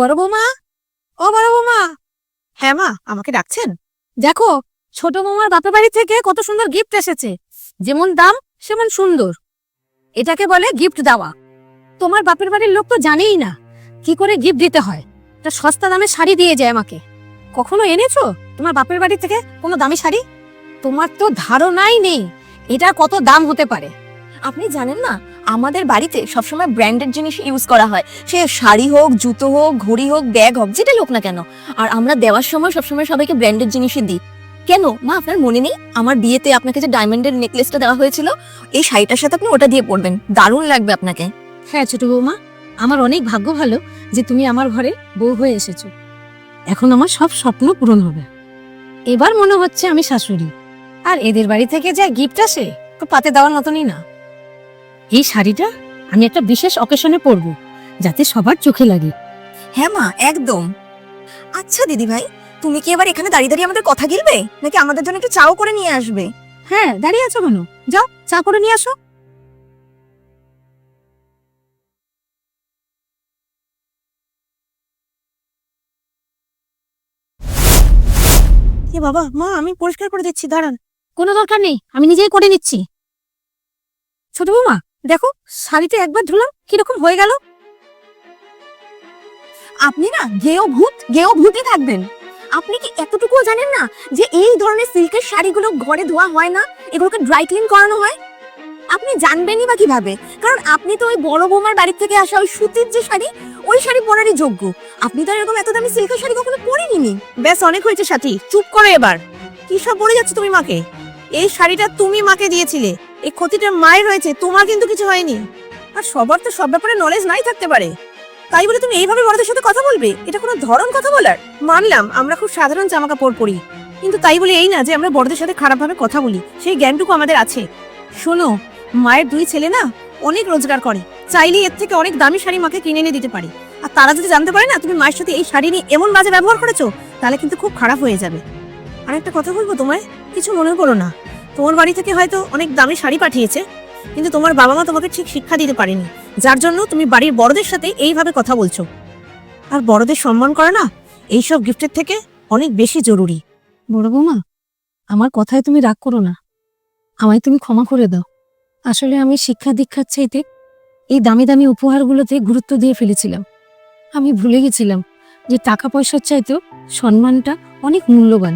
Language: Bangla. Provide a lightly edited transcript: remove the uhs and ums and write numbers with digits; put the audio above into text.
বড় বৌমা, ও বড় বৌমা। হ্যাঁ মা, আমাকে ডাকছেন? দেখো, ছোট বৌমার বাপের বাড়ি থেকে কত সুন্দর গিফট এসেছে। যেমন দাম সেমন সুন্দর। এটাকে বলে গিফট দেওয়া। তোমার বাপের বাড়ির লোক তো জানেই না কি করে গিফট দিতে হয়। একটা সস্তা দামে শাড়ি দিয়ে যায় আমাকে। কখনো এনেছো তোমার বাপের বাড়ি থেকে কোনো দামি শাড়ি? তোমার তো ধারণাই নেই এটা কত দাম হতে পারে। আপনি জানেন না, আমাদের বাড়িতে সবসময় ব্র্যান্ডেড জিনিস ইউজ করা হয়। সে শাড়ি হোক, জুতো হোক, ঘড়ি হোক, ব্যাগ হোক, যেটা হোক না কেন। আর আমরা দেওয়ার সময় সবসময় সবাইকে ব্র্যান্ডেড জিনিসই দিই। কেন মা, আপনার মনে নেই আমার বিয়েতে আপনাকে যে ডায়মন্ডের নেকলেসটা দেওয়া হয়েছিল? এই শাড়িটার সাথে আপনি ওটা দিয়ে পরবেন, দারুণ লাগবে আপনাকে। হ্যাঁ ছোট বৌমা, আমার অনেক ভাগ্য ভালো যে তুমি আমার ঘরে বউ হয়ে এসেছো। এখন আমার সব স্বপ্ন পূরণ হবে। এবার মনে হচ্ছে আমি শাশুড়ি। আর এদের বাড়ি থেকে যা গিফট আসে তো পাতে দেওয়ার মতনই না। এই শাড়িটা আমি একটা বিশেষ অকেশনে পরবো, যাতে সবার চোখে লাগে। হ্যাঁ মা, একদম। আচ্ছা দিদি ভাই, তুমি কি এবার এখানে দাঁড়িয়ে দাঁড়িয়ে আমাদের কথা গিলবে, নাকি আমাদের জন্য একটু চাও করে নিয়ে আসবে? হ্যাঁ, দাঁড়িয়ে আছো কেন? যাও চা করে নিয়ে আসো। এ বাবা, মা আমি পরিষ্কার করে দিচ্ছি, দাঁড়ান। কোনো দরকার নেই, আমি নিজেই করে নিচ্ছি। ছোট বৌমা দেখো, শাড়িটা একবার ধুলাম কিরকম হয়ে গেল। আপনি না গেও ভূতই থাকবেন। আপনি কি এতটুকুও জানেন না যে এই ধরনের সিল্কের শাড়িগুলো ঘরে ধোয়া হয় না, এগুলোকে ড্রাই ক্লিন করানো হয়? আপনি জানবেনই বা কিভাবে? কারণ আপনি তো ওই বড় বৌমার বাড়ি থেকে আসা ওই সুতির যে শাড়ি, ওই শাড়ি পরারই যোগ্য। আপনি তো এরকম এত দামি সিল্কের শাড়ি কখনো পরেননি। ব্যাস, অনেক হয়েছে সাথী, চুপ করো এবার। কি সব বলে যাচ্ছ তুমি মাকে? এই শাড়িটা তুমি মাকে দিয়েছিলে, এই ক্ষতিটা মায়ের হয়েছে, তোমার কিন্তু কিছু হয়নি। আর সবার তো সব ব্যাপারে নলেজ নাই থাকতে পারে, তাই বলে তুমি এইভাবে বড়দের সাথে কথা বলবে? এটা কোনো ধরন কথা বলার? মানলাম আমরা খুব সাধারণ জামা কাপড় পরি, কিন্তু তাই বলে এই না যে আমরা বড়দের সাথে খারাপভাবে কথা বলি। সেই জ্ঞানটুকু আমাদের আছে। শোনো, মায়ের দুই ছেলে না অনেক রোজগার করে, চাইলে এর থেকে অনেক দামি শাড়ি মাকে কিনে এনে দিতে পারে। আর তারা যদি জানতে পারে না তুমি মায়ের সাথে এই শাড়ি নিয়ে এমন বাজে ব্যবহার করেছো, তাহলে কিন্তু খুব খারাপ হয়ে যাবে। আর একটা কথা বলবো তোমায়, কিছু মনে করো না। তোমার বাড়ি থেকে হয়তো অনেক দামি শাড়ি পাঠিয়েছে, কিন্তু তোমার বাবা মা তোমাকে ঠিক শিক্ষা দিতে পারেনি, যার জন্য তুমি বাড়ির বড়দের সাথে এইভাবে কথা বলছো। আর বড়দের সম্মান করা না এইসব গিফটের থেকে অনেক বেশি জরুরি। বড় বৌমা, আমার কথায় তুমি রাগ করো না, আমায় তুমি ক্ষমা করে দাও। আসলে আমি শিক্ষা দীক্ষার চাইতে এই দামি দামি উপহারগুলোতে গুরুত্ব দিয়ে ফেলেছিলাম। আমি ভুলে গেছিলাম যে টাকা পয়সার চাইতেও সম্মানটা অনেক মূল্যবান।